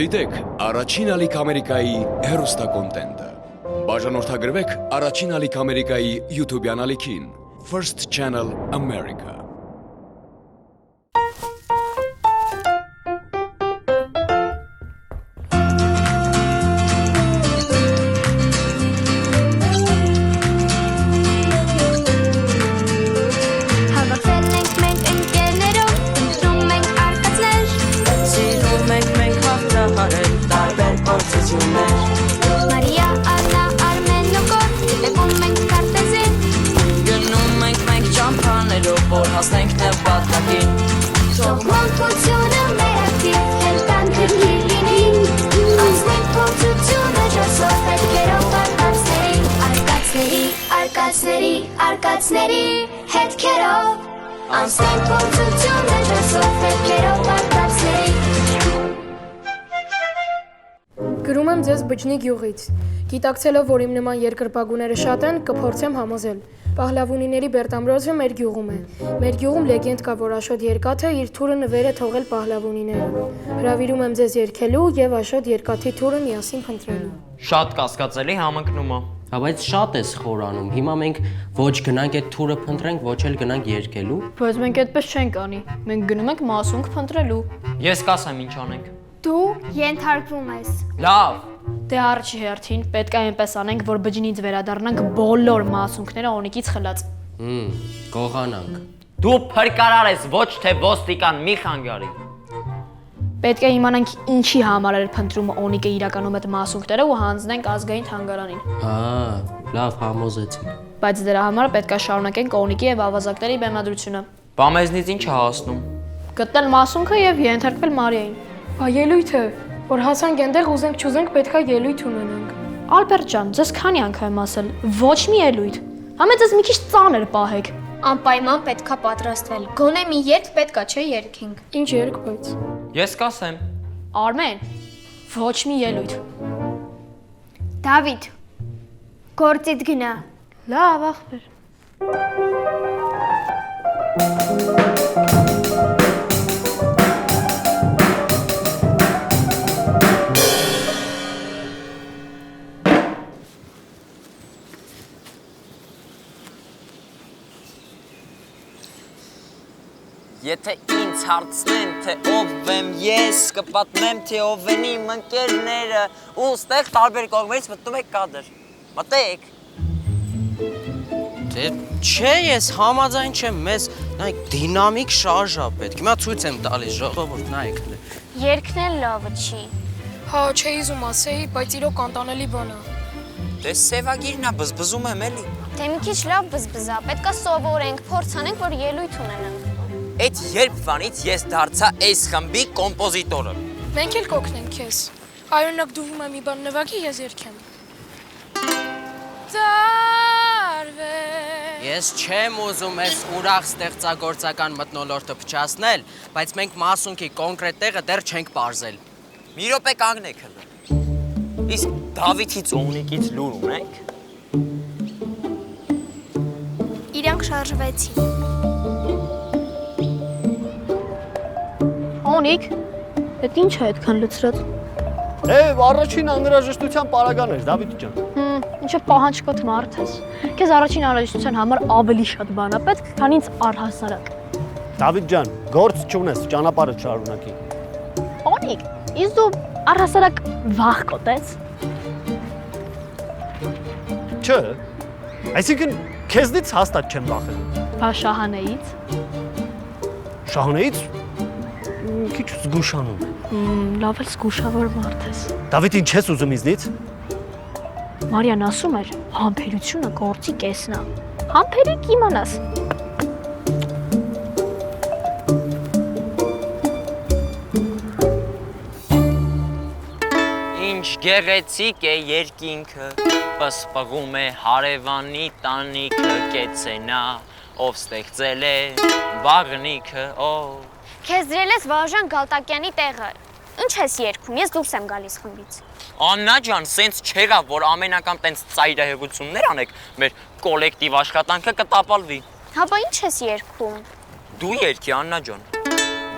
Դիտեք առաջին ալիք Ամերիկայի հեռուստակոնտենտը։ Բաժանորդագրվեք առաջին ալիք Ամերիկայի YouTube-յան ալիքին First Channel America։ Հասնենք նպատակին Թող մանկությունը մերակի Հելկանքը լինի Անցնենք փորձությունը Ժոսով հետքերով արկածների հետքերով Անցնենք փորձությունը Ժոսով հետքերով արկածների Գրում եմ ձեզ Բջնի գյուղից Գիտակցելով, որ իմ նման երկրպագուները շատ են, կփորձեմ համոզել Պահլավունիների Բերտամրոզը մեր գյուղում է։ Մեր գյուղում լեգենդ կա, որ Աշոտ Երկաթը իր թուրը նվեր է թողել պահլավունիներին։ Հրավիրում եմ ձեզ երգելու եւ Աշոտ Երկաթի թուրը միասին փնտրելու։ Շատ կասկածելի համընկնում է։ Հա բայց շատ է խորանում։ Հիմա մենք ոչ գնանք այդ թուրը փնտրենք, ոչ էլ գնանք երգելու։ Բայց մենք այդպես չենք անի։ Մենք գնում ենք մասունք փնտրելու։ Ես կասեմ ինչ անենք։ Դու ենթարկվում ես։ Լավ։ Դե առաջի հերթին պետք է այնպես անենք, որ բջնից վերադառնանք բոլոր մասունքները օնիկից խլած։ Գողանանք։ Դու փրկարար ես, ոչ թե ոստիկան, մի խանգարի։ Պետք է իմանանք ինչի համար էր փնտրումը օնիկը իրականում այդ մասունքները ու հանձնենք ազգային թանգարանին։ Լավ համոզեցի։ Բայց դրա համար պետք է շարունակենք օնիկի եւ ավազակների բեմադրությունը։ Բա մեզնից ինչ է հասնում։ Գտնել մասունքը եւ ենթարկվել Մարիային։ Բա ելույթ է, որ հասանք այնտեղ ուզենք չուզենք պետքա ելույթ ունենանք։ Ալբերտ ջան, ձեզ քանի անգամ եմ ասել, ոչ մի ելույթ։ Համե ձեզ մի քիչ ծանր պահեք։ Անպայման պետքա պատրաստվել։ Գոնե մի երգ պետքա չէ երգենք։ Ինչ երգ բայց։ Ես կասեմ։ Արմեն, ոչ մի ելույթ։ Դավիթ, գործիդ գնա։ Լավ, ախպեր։ Եթե ինձ հարցնեն, թե ով եմ ես, կպատմեմ, թե ով են իմ ընկերները, ու ստեղ տարբեր կողմերից մտնում եք կադր։ Մտեք։ Դե չէ, ես համաձայն չեմ, մեզ նայեք դինամիկ շարժ է պետք։ Հիմա ցույց եմ տալիս, ժողովուրդ, նայեք։ Երգն էլ լավը չի։ Հա, չէի ուզում ասեի, բայց իրոք անտանելի բան է։ Դե սևագիրն է, բզբզում եմ էլի։ Դե մի քիչ լավ բզբզա, պետքա սովորենք, փորձ անենք, որ ելույթ ունենանք։ Այդ երբվանից ես դարձա այս խմբի կոմպոզիտորը։ Մենք էլ կօգնենք քեզ։ Արյունակ դուվում է մի բան նվագի, ես երգեմ։ Ես չեմ ուզում այս ուրախ ստեղծագործական մթնոլորտը փչացնել, բայց մենք մասունքի կոնկրետ տեղը դեռ չենք պարզել։ Մի րոպե կանգնեք հլը։ Իսկ Դավիթից օնիկից լուր ունենք։ Իրանք շարժվեցին։ Օնիկ, այդ ինչ է այդքան լցրած։ Առաջին անհրաժեշտության պարագան էր, Դավիթ ջան։ Ինչը պահանջկոտ մարդ ես։ Քեզ առաջին անհրաժեշտության համար ավելի շատ բան է պետք, քան ինձ առհասարակ։ Դավիթ ջան, գործ չունես, ճանապարհը շարունակի։ Օնիկ, իսկ դու առհասարակ վախ կոտես։ Չէ։ Այսինքն քեզնից հաստատ չեմ վախենում։ Բա Շահանեից։ Շահանեից քիչ զգուշանում եմ։ Լավ էլ զգուշավոր մարդ ես։ Դավիթ, ինչ ես ուզում ինձնից։ Մարիան ասում էր, համբերությունը գործի կեսն է։ Համբերիկ իմանաս։ Ինչ գեղեցիկ է երկինքը, պսպղում է հարևանի տանիքը, կեցենա, ով ստեղծել է վաղնիքը, ով։ Քեզ դրել ես Վահրամ Գալտակյանի տեղը։ Ինչ ես երգում, ես դուրս եմ գալիս խմբից։ Աննա ջան, սենց չեղավ, որ ամեն անգամ տենց ծայրահեղություններ անեք, մեր կոլեկտիվ աշխատանքը կտապալվի։ Հա, բա ինչ ես երգում։ Դու երգի, Աննա ջան։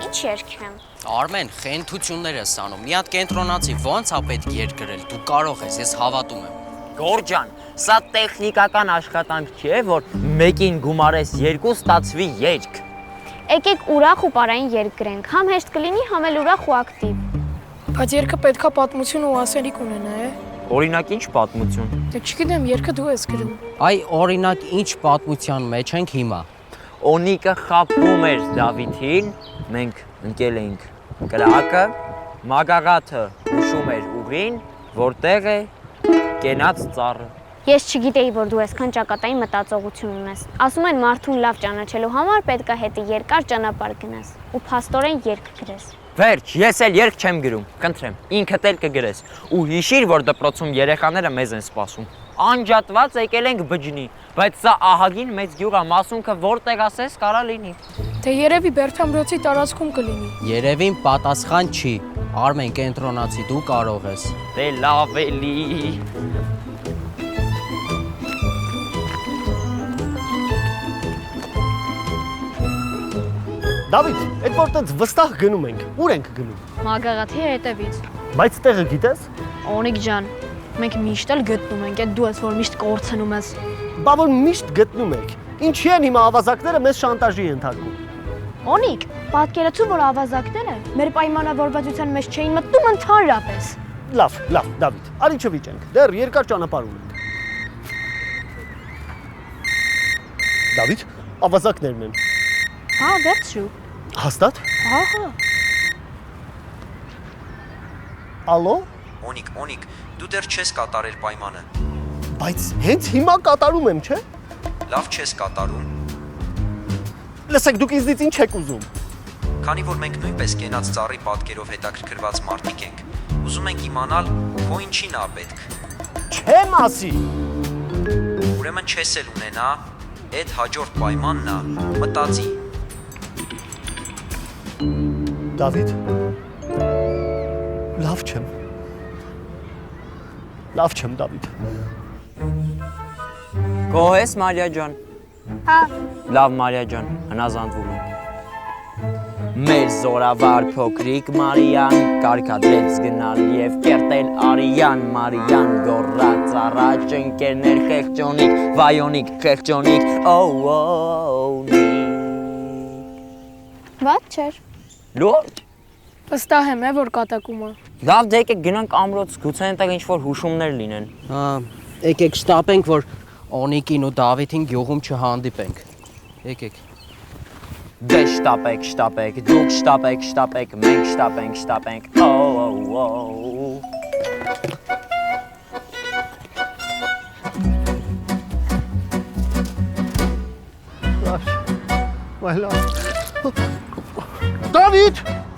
Ինչ երգ եմ։ Արմեն, խենթություններ ես անում։ Մի հատ կենտրոնացի ո՞նց է պետք երգ գրել։ Դու կարող ես, ես հավատում եմ։ Գորջան, սա տեխնիկական աշխատանք չէ, որ մեկին գումարես 2 ստացվի երգ։ Եկեք ուրախ ու պարային երգ գրենք, համ հեշտ կլինի, համ էլ ուրախ ու ակտիվ։ Բայց երգը պետքա պատմություն ու ասելիք ունենա, է։ Օրինակ ինչ պատմություն։ Դե չգիտեմ, երգը դու ես գրում։ Այ օրինակ ինչ պատմության մեջ ենք հիմա։ Օնիկը խապում էր Դավիթին, մենք ընկել էինք կրակը, Մագաղաթը հուշում էր ուղին, որտեղ է կենաց ծառը։ Ես չգիտեի, որ դու այսքան ճակատային մտածողություն ունես։ Ասում են մարդուն լավ ճանաչելու համար պետք է հետը երկար ճանապարհ գնաս ու փաստորեն երգ գրես։ Վերջ, ես էլ երգ չեմ գրում, կընտրեմ, ինքդ էլ կգրես։ Ու հիշիր, որ դպրոցում երեխաները մեզ են սպասում։ Անջատված եկել ենք բջնի, բայց սա ահագին մեծ գյուղ է, մասունքը որտեղ ասես կարա լինի։ Դե երևի Բերթամրոցի տարածքում կլինի։ Երևին պատասխան չի։ Արմեն, կենտրոնացի, դու կարող ես։ Դե լավ էլի։ Դավիթ, այդ որ տենց վստահ գնում ենք, ուր ենք գնում։ Մագաղաթի հետևից։ Բայց տեղը գիտես։ Օնիկ ջան, մենք միշտ էլ գտնում ենք, այդ դու ես որ միշտ կորցնում ես։ Բա որ միշտ գտնում եք։ Ինչի են հիմա ավազակները մեզ շանտաժի ենթարկում։ Օնիկ, պատկերացու, որ ավազակները մեր պայմանավորվածության մեջ չէին մտնում ընդհանրապես։ Լավ, Դավիթ, արի չվիճենք։ Դեռ երկար ճանապարհ ունենք։ Դավիթ, ավազակներն են։ Հա, վերցրու։ Հաստատ։ Ահա։ Ալո։ Օնիկ, դու դեռ չես կատարել պայմանը։ Բայց հենց հիմա կատարում եմ, չէ՞։ Լավ չես կատարում։ Լսեք, դուք ինձնից ինչ եք ուզում։ Քանի որ մենք նույնպես կենաց ծառի պատկերով հետաքրքրված մարդիկ ենք, ուզում ենք իմանալ, քո ինչին ա պետք։ Չեմ ասի։ Ուրեմն չես էլ ունենա, այդ հաջորդ պայմանն ա, մտածի։ Դավիթ։ Լավ չեմ, Դավիթ։ Գոհես Մարիա ջան։ Հա։ Լավ Մարիա ջան, հնազանդվում եմ։ Մեր զորավար փոքրիկ Մարիան կարկադրեց գնալ եւ կերտել Մարիան գոռաց առաջ ընկերներ խեղճոնիկ, վայոնիկ, խեղճոնիկ, օ-օ-օ-նի։ Ված չէր։ Լուրջ։ Վստահ եմ, որ կատակումը։ Լավ, դե եկեք գնանք ամրոց, գուցե այնտեղ ինչ-որ հուշումներ լինեն։ Հա, եկեք շտապենք, որ Օնիկին ու Դավիթին գյուղում չհանդիպենք։ Եկեք։ Դե շտապեք, դուք շտապեք, մենք շտապենք, օ-օ-օ։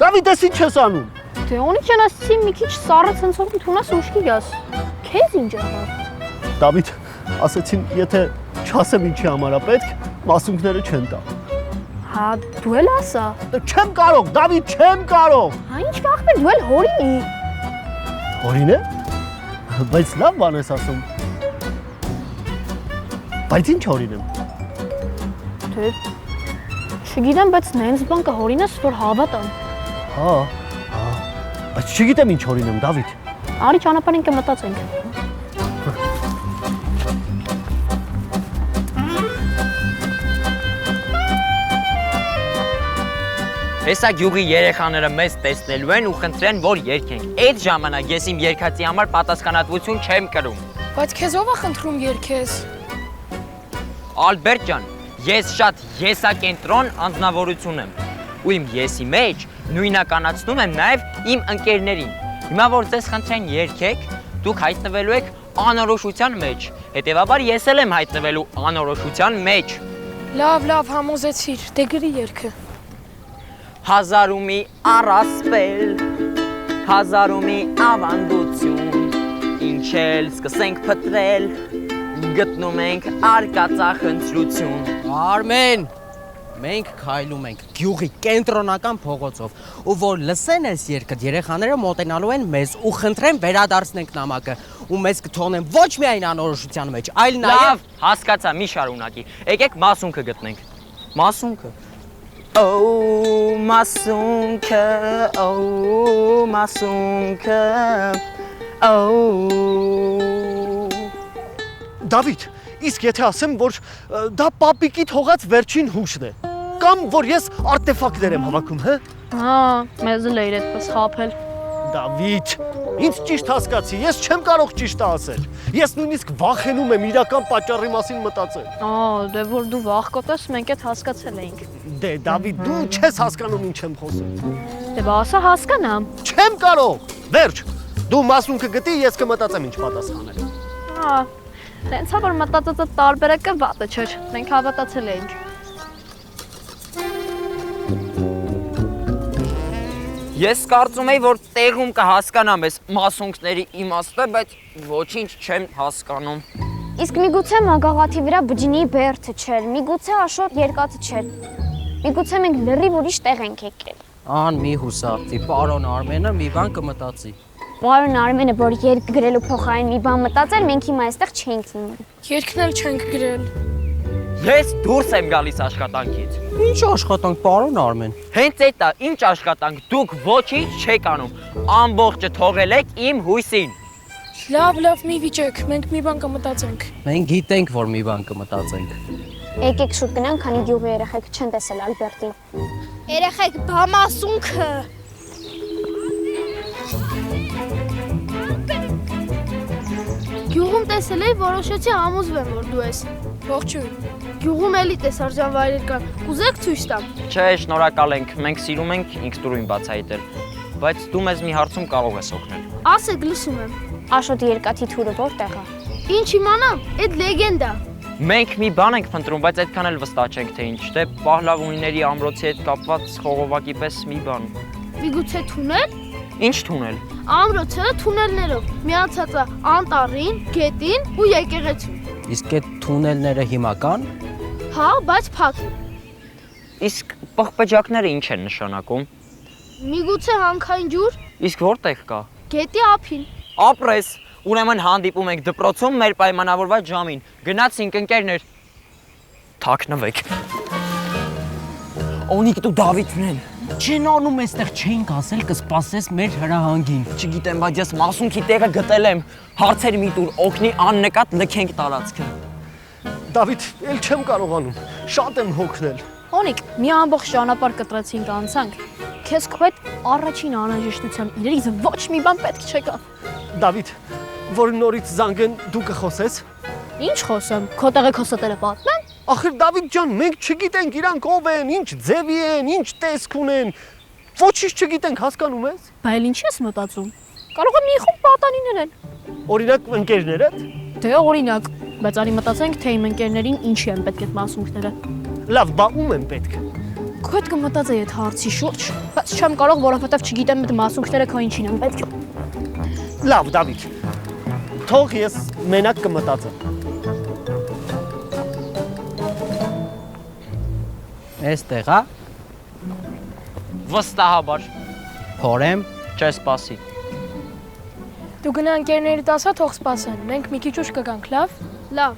Դավիթ, ես ինչ ես անում։ Դե Օնիկ ջան, ասեցի մի քիչ սառը ցնցող ընդունես ուշքի գաս։ Քեզ ինչ եղավ։ Դավիթ, ասեցին, եթե չասեմ ինչի համար է պետք, մասունքները չեն տա։ Հա, դու էլ ասա։ Չեմ կարող, Դավիթ, չեմ կարող։ Հա, ինչ վախվեր, դու էլ հորինի։ Հորին է։ Բայց լավ բան ես ասում։ Բայց ինչ հորին եմ։ Դե չգիտեմ, բայց նենց բան կհորինես, որ հավատամ։ Հա։ Բայց չգիտեմ ինչ հորին եմ, Դավիթ։ Արի ճանապարհ ենք մտածենք։ Հեսա գյուղի երեխաները մեզ տեսնելու են ու խնդրեն, որ երգենք։ Այդ ժամանակ ես իմ երգացի համար պատասխանատվություն չեմ կրում։ Բայց քեզ ով է խնդրում երգես։ Ալբերտ ջան, ես շատ եսակենտրոն անձնավորություն եմ ու իմ եսի մեջ նույնականացնում եմ նաև իմ ընկերներին։ Հիմա որ ձեզ խնդրեն երգեք, դուք հայտնվելու եք անորոշության մեջ, հետևաբար ես էլ եմ հայտնվելու անորոշության մեջ։ Լավ, համոզեցիր, դե գրի երգը։ Հազարումի առասպել, հազարումի ավանդություն, ինչ էլ սկսենք փտրել, գտնում ենք արկածախնդրություն։ Արմեն, մենք քայլում ենք գյուղի կենտրոնական փողոցով, ու որ լսեն այս երգը, երեխաները մոտենալու են մեզ ու խնդրեն վերադարձնենք նամակը, ու մեզ կթողնեն ոչ միայն անորոշության մեջ, այլ նաև… Լավ, հասկացա, մի շարունակի, եկեք մասունքը գտնենք։ Մասունքը։ Oh, մասունքը, oh, մասունքը, oh. Դավիթ, իսկ եթե ասեմ, որ դա պապիկի թողած վերջին հուշն է, կամ որ ես արտեֆակտներ եմ հավաքում, հա? Հա, մեզ էլ էր այդպես խաբել։ Դավիթ, ինձ ճիշտ հասկացի, ես չեմ կարող ճիշտը ասել։ Ես նույնիսկ վախենում եմ իրական պատճառի մասին մտածել։ Դե որ դու վախկոտես, մենք այդ հասկացել էինք։ Դե Դավիթ, դու չես հասկանում ինչ եմ խոսում։ Դե բա ասա հասկանամ։ Չեմ կարող։ Վերջ։ Դու մասունքը գտի, ես կմտածեմ ինչ պատասխանել։ Հա, տենց որ մտածածը տարբերակը վատը չէր։ Մենք հավատացել էինք։ Ես կարծում եի, որ տեղում կհասկանամ այս մասունքների իմաստը, բայց ոչինչ չեմ հասկանում։ Իսկ միգուցե մագաղաթի վրա բջինի բերդը չէր, միգուցե աշոտ երկաթը չէր։ Միգուցե մենք լրիվ ուրիշ տեղ ենք եկել։ Ան մի հուսացի, պարոն Արմենը մի բան կմտածի։ Պարոն Արմենը, որ երկ գրելու փոխարեն մի բան մտածել, մենք հիմա այստեղ չենք լինում։ Երկն էլ չենք գրել։ Ես դուրս եմ գալիս աշխատանքից։ Ինչ աշխատանք, պարոն Արմեն։ Հենց այդ է, ինչ աշխատանք, դուք ոչինչ չեք անում։ Ամբողջը թողել եք իմ հույսին։ Լավ, մի վիճեք, մենք մի բան կմտածենք։ Մենք գիտենք, որ մի բան կմտածենք։ Եկեք շուտ գնանք, քանի գյուղի երեխեք չեն տեսել Ալբերտին։ Երեխեք, բամասունքը։ Գյուղում տեսել էի, որոշեցի համոզվեմ, որ դու ես։ Ողջույն։ Գյուղում էլի տեսարժան վայրեր կան։ Կուզեք ցույց տամ։ Չէ, շնորհակալ ենք, մենք սիրում ենք ինքնուրույն բացահայտել, բայց դու մեզ մի հարցում կարող ես օգնել։ Ասեք, լսում եմ։ Աշոտի երկաթի թուրը որտեղ է։ Ինչ իմանամ, այդ լեգենդա։ Մենք մի բան ենք փնտրում, բայց այդքան էլ վստահ չենք, թե ինչ, դե Պահլավունիների ամրոցի հետ կապված խողովակի պես մի բան։ Միգուցե թունել։ Ինչ թունել։ Ամրոցը թունելներով միացած է անտառին, գետին ու եկեղեցուն։ Իսկ այդ թունելները հիմա կան։ Հա, բայց փակ։ Իսկ պղպեջակները ինչ են նշանակում։ Միգուցե հանքային ջուր, Իսկ որտեղ կա։ գետի ափին։ Ապրես, ուրեմն հանդիպում ենք դպրոցում մեր պայմանավորված ժամին։ Գնացինք ընկերներ։ Թաքնվեք։ Օնիկ դու Դավիթն են։ Չեն անում այստեղ չենք ասել կսպասես մեր հրահանգին։ Չգիտեմ, բայց ես մասունքի տեղը գտել եմ։ Հարցեր մի տուր, օգնի աննկատ լքենք տարածքը։ Դավիթ, ել չեմ կարողանում։ Շատ եմ հոգնել։ Օնիկ, մի ամբողջ ճանապարհ կտրեցինք անցանք։ Քեզ քո այդ առաջին անհրաժեշտության իրերից ոչ մի բան պետք չեկա։ Դավիթ, որ նորից զանգեն դու կխոսես։ Ինչ խոսեմ, քո տեղը քո ստերը պատմեմ։ Ախր Դավիթ ջան, մենք չգիտենք իրանք ով են, ինչ ձևի են, ինչ տեսք ունեն։ Ոչինչ չգիտենք, հասկանում ես։ Բայց ինչ ես մտածում։ Կարող է մի խումբ պատանիներ են։ Օրինակ ընկերներդ։ Դե օրինակ, բայց արի մտածենք, թե իմ ընկերներին ինչի են պետք այդ մասունքները։ Լավ, բա ում են պետք։ Քո հետ կմտածեի այդ հարցի շուրջ, բայց չեմ կարող, որովհետև չգիտեմ այդ մասունքները քո ինչին են պետք։ Լավ, Դավիթ։ Թող ես մենակ կմտածեմ։ Այստեղ է։ Վստահաբար։ Փորեմ։ Չսպասի։ Դու գնա ընկերներիդ ասա, թող սպասեն։ Մենք մի քիչ ուշ կգանք, լավ։ Լավ։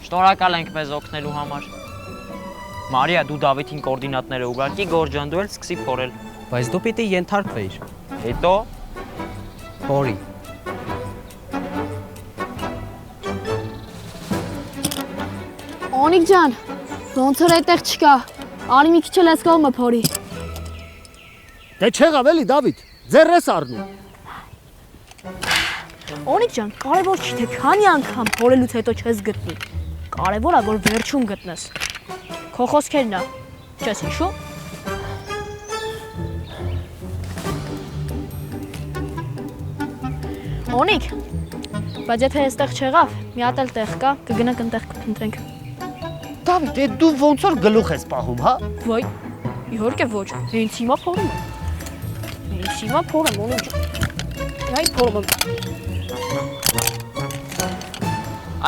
Շնորհակալ ենք մեզ օգնելու համար։ Մարիա, դու Դավիթին կոորդինատները ուղարկի, Գորջան դու էլ սկսի փորել։ Բայց դու պիտի ենթարկվեիր։ Հետո Փորի։ Օնիկ ջան, ոնց որ այդտեղ չկա։ Արի մի քիչ էլ ես գալու փորի։ Դե չեղավ էլի Դավիթ, ձեռ ես առնում։ Օնիկ ջան, կարևոր չի թե քանի անգամ փորելուց հետո չես գտնի։ Կարևորը որ վերջում գտնես։ Քո խոսքերն է։ Չես հիշու։ Օնիկ, բայց եթե այստեղ չեղավ, մի հատ էլ տեղ կա, կգնանք այնտեղ կփնտրենք։ Դավիթ, դե դու ոնց որ գլուխ ես պահում, հա։ Ոայ, իհարկե ոչ, ինձ հիմա փորում եմ։ Ինձ հիմա փորում, Օնիկ ջան։ Այ փորում եմ։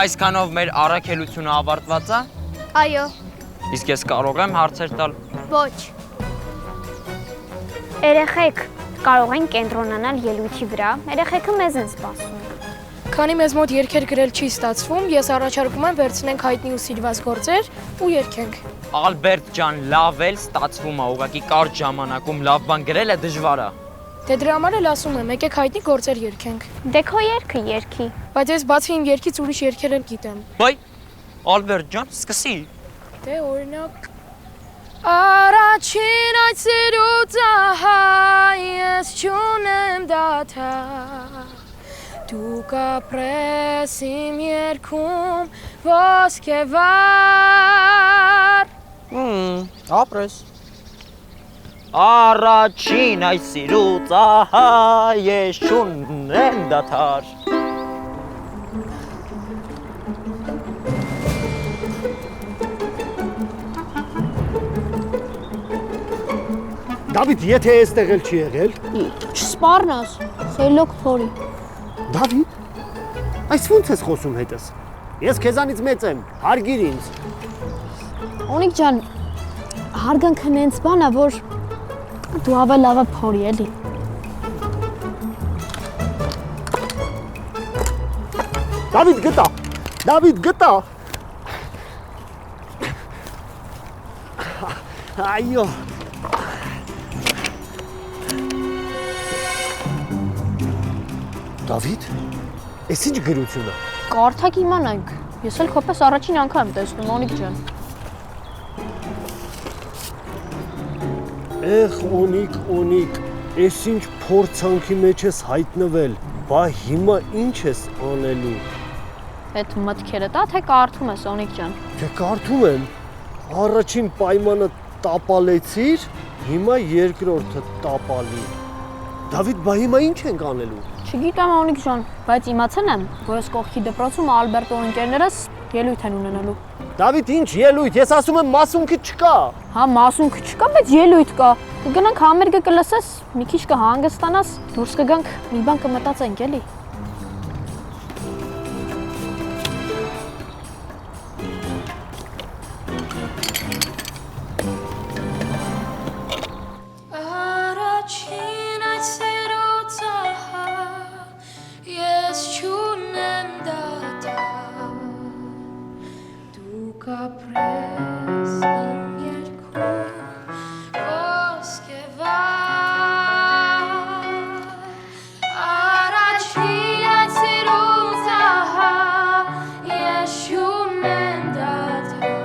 այսքանով մեր առաքելությունը ավարտված է։ Այո, Իսկ ես կարող եմ հարցեր տալ։ ոչ։ Երեխեք կարող են կենտրոնանալ ելույթի վրա, երեխեքը մեզ են սպասում։ Քանի մեզ մոտ երգեր գրել չի ստացվում, ես առաջարկում եմ վերցնենք հայտնի ու սիրված գործեր ու երգենք։ Ալբերտ ջան, լավ էլ ստացվում է, ուղղակի կարճ ժամանակում լավ բան գրելը դժվար է։ Դե դրա համար էլ ասում եմ, եկեք հայտնի գործեր երգենք։ Դե քո երգը երգի։ Բայց ես բացի իմ երգից ուրիշ երգեր էլ գիտեմ։ Բայ, Ալբերտ ջան, սկսի։ Դե օրինակ Առաջին այդ սիրուց ահա ես չունեմ դադար Դու կապրես իմ երգում ոսկեվար Ապրես։ Առաջին այս սիրուց ահա ես չունեմ դադար։ Դավիթ, եթե այստեղ էլ չի եղել։ Չսպառնաս, խելոք փորի։ Դավիթ, այս ո՞նց ես խոսում հետս։ Ես քեզանից մեծ եմ, հարգիր ինձ։ Օնիկ ջան, հարգանքը նենց բան է, որ դու ավելի լավը փորի էլի։ Դավիթ գտա։ Դավիթ գտա։ Այո։ Դավիթ, ես ինչ գրություն է։ Կարդակ իմանանք։ Ես էլ քոպես առաջին անգամ եմ տեսնում, Օնիկ ջան։ Էխ, Օնիկ, ես ինչ փորձանքի մեջ ես հայտնվել, բա հիմա ինչ ես անելու։ Այդ մտքերը տա, թե կարդում ես, Օնիկ ջան։ Թե կարդում եմ, առաջին պայմանը տապալեցիր, հիմա երկրորդը տապալի։ Դավիթ, բա հիմա ինչ ենք անելու։ Չգիտեմ, Օնիկ ջան, բայց իմացել եմ, որ ես կողքի դպրոցում Ալբերտո ընկերներս ելույթ են ունենալու։ Դավիթ, ինչ ելույթ, ես ասում եմ մասունքը չկա։ Հա, մասունքը չկա, բայց ելույթ կա։ Կգնանք համերգը կլսես, մի քիչ կհանգստանաս, դուրս կգանք, մի բան կմտածենք էլի։ Առաջին այդ սիրուց ահա ես չունեմ դադար Դու կապրես իմ երգում ոսկեվար Առաջին այդ սիրուց ահա ես չունեմ դադար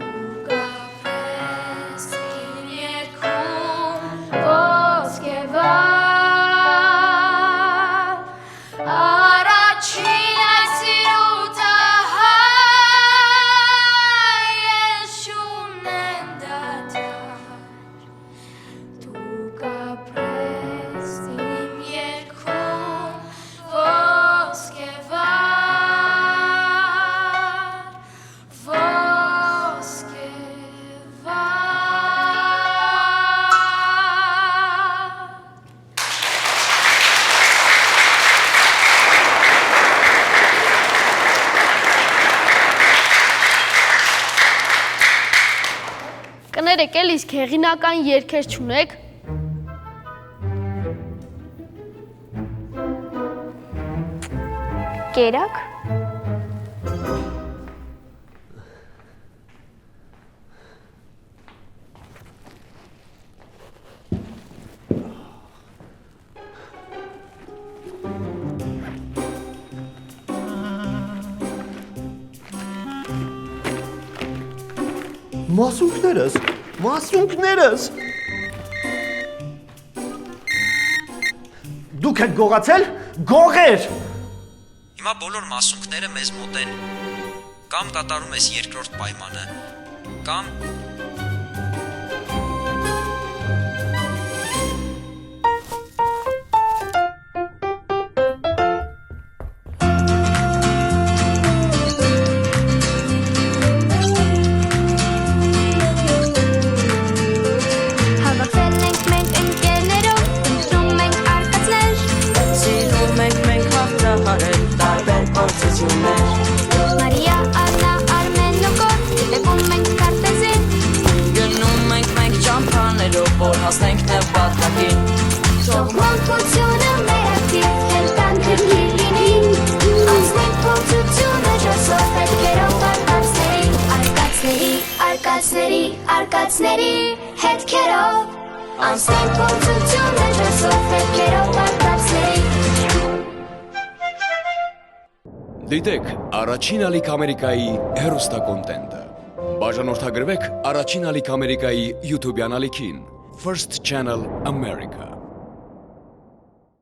Դու կապրես իմ երգում ոսկեվար Առաջին այդ սիրուց ահա ես չունեմ դադար Դու կապրես իմ երգում ոսկեվար Կներեք էլ իսկ հեղինական երգեր չունեք։ Կերակ։ Մասունքներս։ Դուք եք գողացել, գողեր։ Հիմա բոլոր մասունքները մեզ մոտ են։ Կամ կատարում ես երկրորդ պայմանը, կամ Հավաքվել ենք մենք ընկերներով, ընտրում ենք արկածներ Սիրում ենք մենք հաղթահարել տարբեր փորձություններ Մարիա, Աննա, Արմեն ու Կոտ, տևում ենք քարտեզին Գնում ենք մենք ճամփաներով, որ հասնենք նպատակին Թող մանկությունը մերակիր, հելքան գրի լինի Անցնենք փորձությունը ժոսով հետքերով արկածների Անցնենք փորձություններ դասով հետքերով բարձրացնենք Դիտեք Առաջին ալիք Ամերիկայի հեռուստակոնտենտը։ Բաժանորդագրվեք Առաջին ալիք Ամերիկայի YouTube-յան ալիքին First Channel America։